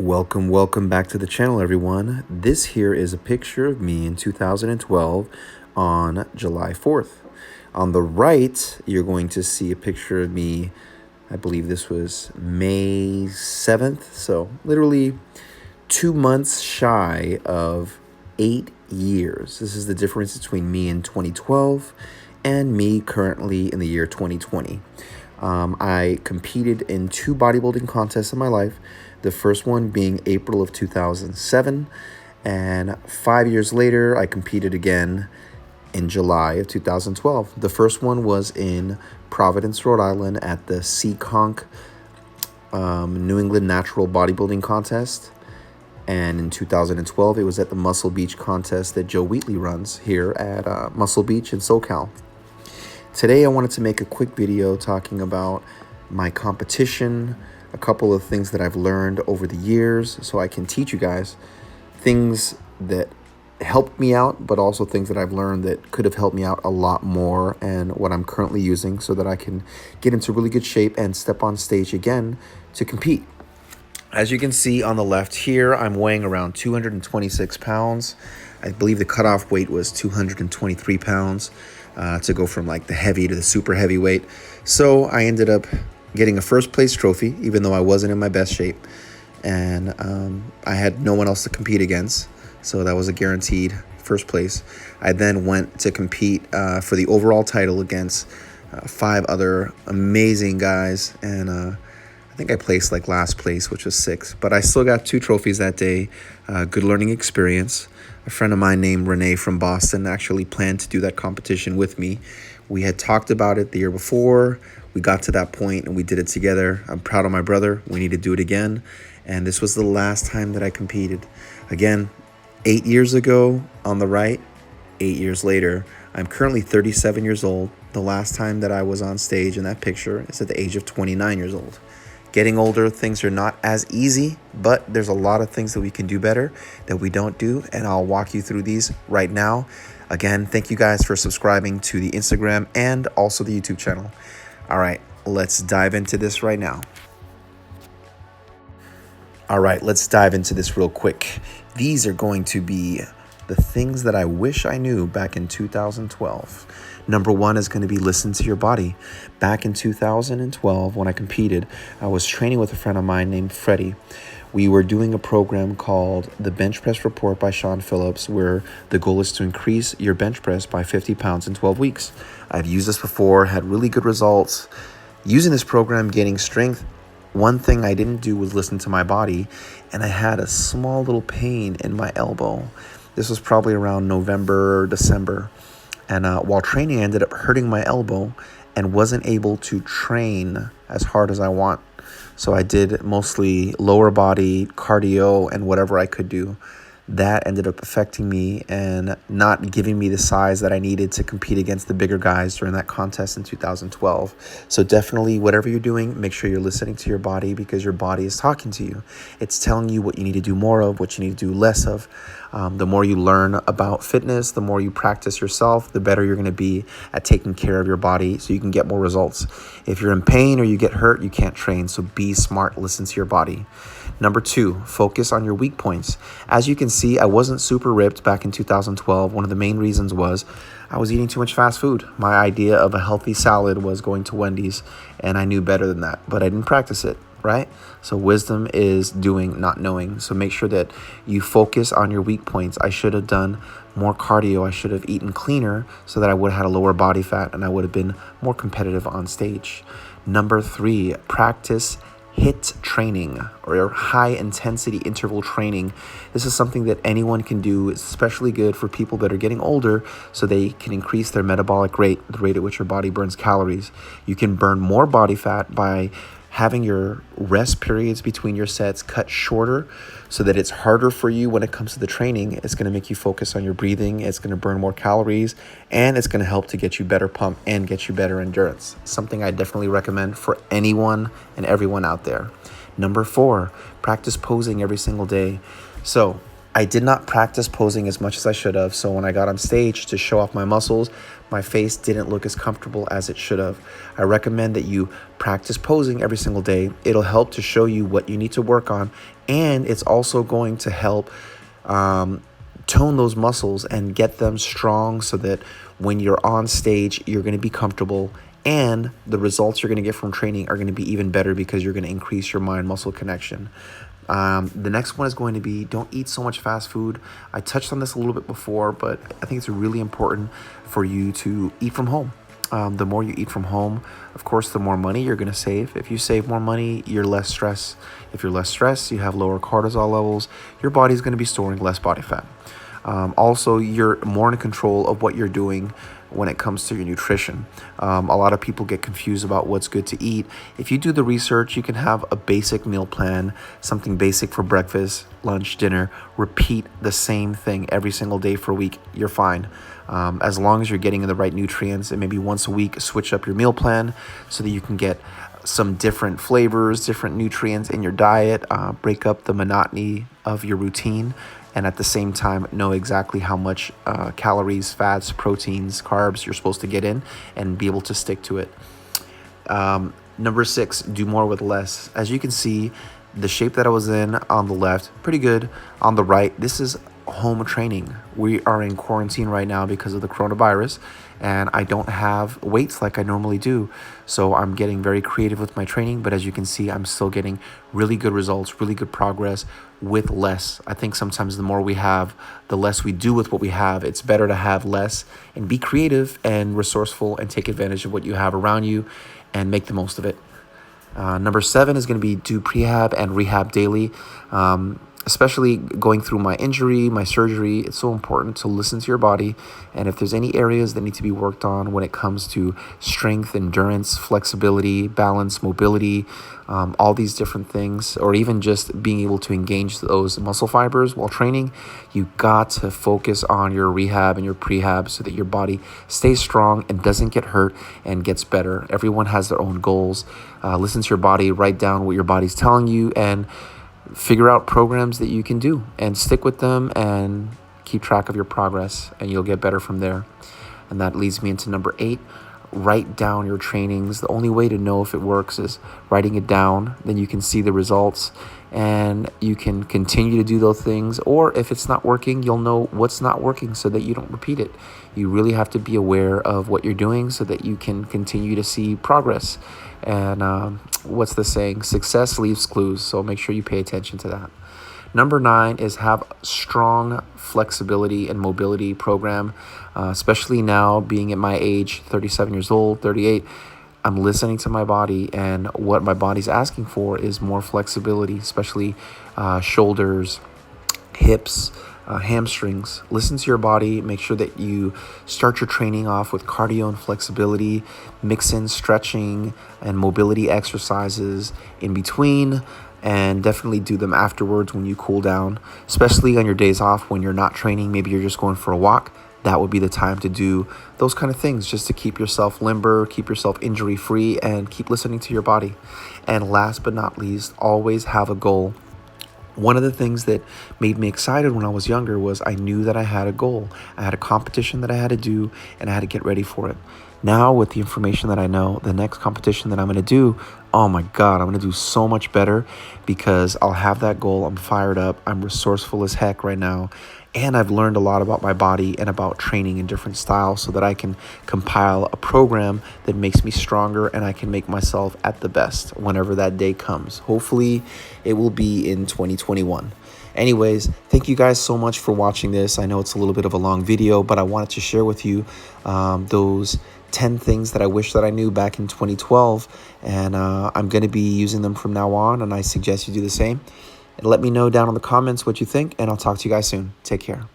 Welcome back to the channel, everyone. This here is a picture of me in 2012 on July 4th. On the right, you're going to see a picture of me, I believe this was May 7th, so literally 2 months shy of 8 years. This is the difference between me in 2012 and me currently in the year 2020. I competed in 2 bodybuilding contests in my life. The first one being April of 2007, and 5 years later, I competed again in July of 2012. The first one was in Providence, Rhode Island at the Seekonk New England Natural Bodybuilding Contest. And in 2012, it was at the Muscle Beach contest that Joe Wheatley runs here at Muscle Beach in SoCal. Today, I wanted to make a quick video talking about my competition, a couple of things that I've learned over the years so I can teach you guys things that helped me out, but also things that I've learned that could have helped me out a lot more, and what I'm currently using so that I can get into really good shape and step on stage again to compete. As you can see on the left here, I'm weighing around 226 pounds. I believe the cutoff weight was 223 pounds to go from like the heavy to the super heavyweight. So I ended up getting a first place trophy, even though I wasn't in my best shape. And I had no one else to compete against. So that was a guaranteed first place. I then went to compete for the overall title against 5 other amazing guys. And I think I placed like last place, which was 6th. But I still got 2 trophies that day. Good learning experience. A friend of mine named Renee from Boston actually planned to do that competition with me. We had talked about it the year before. We got to that point and we did it together. I'm proud of my brother. We need to do it again. And this was the last time that I competed. Again, 8 years ago on the right, 8 years later. I'm currently 37 years old. The last time that I was on stage in that picture is at the age of 29 years old. Getting older, things are not as easy, but there's a lot of things that we can do better that we don't do, and I'll walk you through these right now. Again, thank you guys for subscribing to the Instagram and also the YouTube channel. All right, let's dive into this right now. All right, let's dive into this real quick. These are going to be the things that I wish I knew back in 2012. Number 1 is going to be listen to your body. Back in 2012, when I competed, I was training with a friend of mine named Freddie. We were doing a program called the Bench Press Report by Sean Phillips, where the goal is to increase your bench press by 50 pounds in 12 weeks. I've used this before, had really good results. Using this program, gaining strength, one thing I didn't do was listen to my body, and I had a small little pain in my elbow. This was probably around November or December. And while training, I ended up hurting my elbow and wasn't able to train as hard as I want. So I did mostly lower body, cardio, and whatever I could do. That ended up affecting me and not giving me the size that I needed to compete against the bigger guys during that contest in 2012. So definitely, whatever you're doing, make sure you're listening to your body, because your body is talking to you. It's telling you what you need to do more of, what you need to do less of. The more you learn about fitness, the more you practice yourself, the better you're going to be at taking care of your body so you can get more results. If you're in pain or you get hurt, you can't train. So be smart, listen to your body. Number 2, focus on your weak points. As you can see, I wasn't super ripped back in 2012. One of the main reasons was I was eating too much fast food. My idea of a healthy salad was going to Wendy's, and I knew better than that, but I didn't practice it, right? So wisdom is doing, not knowing. So make sure that you focus on your weak points. I should have done more cardio. I should have eaten cleaner so that I would have had a lower body fat and I would have been more competitive on stage. Number 3, practice HIIT training, or high intensity interval training. This is something that anyone can do. It's especially good for people that are getting older so they can increase their metabolic rate, the rate at which your body burns calories. You can burn more body fat by having your rest periods between your sets cut shorter so that it's harder for you when it comes to the training. It's going to make you focus on your breathing. It's going to burn more calories, and it's going to help to get you better pump and get you better endurance. Something I definitely recommend for anyone and everyone out there. Number 4, practice posing every single day. So I did not practice posing as much as I should have, so when I got on stage to show off my muscles, my face didn't look as comfortable as it should have. I recommend that you practice posing every single day. It'll help to show you what you need to work on, and it's also going to help tone those muscles and get them strong so that when you're on stage, you're going to be comfortable, and the results you're going to get from training are going to be even better because you're going to increase your mind-muscle connection. The next one is going to be, don't eat so much fast food. I touched on this a little bit before, but I think it's really important for you to eat from home. The more you eat from home, of course, the more money you're going to save. If you save more money, you're less stressed. If you're less stressed, you have lower cortisol levels. Your body's going to be storing less body fat. Also, you're more in control of what you're doing when it comes to your nutrition. A lot of people get confused about what's good to eat. If you do the research, you can have a basic meal plan, something basic for breakfast, lunch, dinner. Repeat the same thing every single day for a week. You're fine. As long as you're getting the right nutrients, and maybe once a week, switch up your meal plan so that you can get some different flavors, different nutrients in your diet, break up the monotony of your routine, and at the same time know exactly how much calories, fats, proteins, carbs you're supposed to get in and be able to stick to it. Number 6, do more with less. As you can see, the shape that I was in on the left, pretty good. On the right, this is home training. We are in quarantine right now because of the coronavirus, and I don't have weights like I normally do. So I'm getting very creative with my training, but as you can see, I'm still getting really good results, really good progress with less. I think sometimes the more we have, the less we do with what we have. It's better to have less and be creative and resourceful and take advantage of what you have around you and make the most of it. Number 7 is going to be do prehab and rehab daily. Especially going through my injury, my surgery, it's so important to listen to your body. And if there's any areas that need to be worked on when it comes to strength, endurance, flexibility, balance, mobility, all these different things, or even just being able to engage those muscle fibers while training, you got to focus on your rehab and your prehab so that your body stays strong and doesn't get hurt and gets better. Everyone has their own goals. Listen to your body, write down what your body's telling you, and figure out programs that you can do and stick with them and keep track of your progress, and you'll get better from there. And that leads me into number 8. Write down your trainings. The only way to know if it works is writing it down. Then you can see the results and you can continue to do those things. Or if it's not working, you'll know what's not working so that you don't repeat it. You really have to be aware of what you're doing so that you can continue to see progress. And what's the saying? Success leaves clues. So make sure you pay attention to that. Number 9 is have strong flexibility and mobility program, especially now being at my age, 37 years old, 38. I'm listening to my body, and what my body's asking for is more flexibility, especially shoulders, hips, hamstrings. Listen to your body. Make sure that you start your training off with cardio and flexibility, mix in stretching and mobility exercises in between, and definitely do them afterwards when you cool down, especially on your days off when you're not training. Maybe you're just going for a walk. That would be the time to do those kind of things just to keep yourself limber, keep yourself injury free, and keep listening to your body. And last but not least, always have a goal. One of the things that made me excited when I was younger was I knew that I had a goal. I had a competition that I had to do, and I had to get ready for it. Now, with the information that I know, the next competition that I'm going to do, oh my God, I'm going to do so much better because I'll have that goal. I'm fired up. I'm resourceful as heck right now. And I've learned a lot about my body and about training in different styles so that I can compile a program that makes me stronger and I can make myself at the best whenever that day comes. Hopefully, it will be in 2021. Anyways, thank you guys so much for watching this. I know it's a little bit of a long video, but I wanted to share with you those 10 things that I wish that I knew back in 2012. And I'm going to be using them from now on, and I suggest you do the same. And let me know down in the comments what you think, and I'll talk to you guys soon. Take care.